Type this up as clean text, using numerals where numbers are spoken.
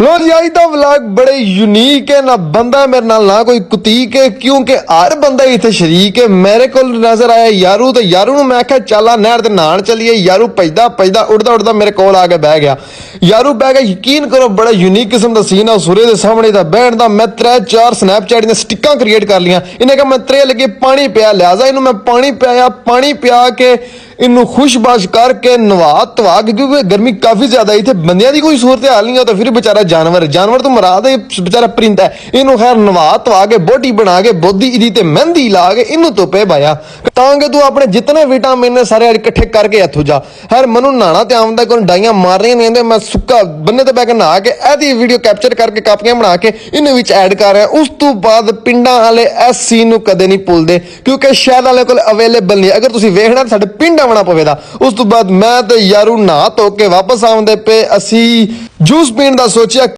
लो जी आज का व्लॉग बड़े यूनिक है ना बंदा मेरे नाल ना कोई कुतीक है क्योंकि हर बंदा इतने शरीक है। मेरे को नजर आया यारू तो यारू ਨੂੰ मैं क्या चला नहर ते नहान चलिए। यारू भजदा भजदा उड़दा उड़दा मेरे कोल आके बह गया। यारू बह गया, यकीन करो बड़ा यूनिक किस्म का सीन है। सूर्य के सामने दा बैठन दा मैं 3-4 स्नैपचैट ने स्टिक्कां क्रिएट कर लिया। इन्हें कहा मैं त्रे लगे पानी पिया, लिहाजा इन्हू मैं पानी पिया। पानी पिया के इनू खुशबाश करके नवा धवा के, क्योंकि गर्मी काफी ज्यादा इतने बंदियां दी कोई सूरत हाल नहीं है तो फिर बेचारा जानवर जानवर तो मरा दे, बेचारा परिंदा है। इनू खैर नवा धवा के बोटी बना के बोधी इदी ते मेहंदी ला के इनू धुप्पे पाया ताकि तू अपने जितने विटामिन ने सारे इकट्ठे करके इथों जा। खैर मैनू नहाना ते आउंदा कोई डाइयां मार रही नहीं, मैं सुक्का बन्ने ते बह के नहा के एदी वीडियो कैप्चर करके कापियां बना के इन विच ऐड कर रहा। उस तो बाद पिंडां वाले इस सीन नू कदे नहीं भुलदे क्योंकि शहर वाले कोल अवेलेबल नहीं। अगर तुसीं वेखना साडे पिंड आउणा पवेगा। उस तो बाद मैं ते यारू नहा धो के वापस आउंदे पे असी जूस पीण दा सोचिया।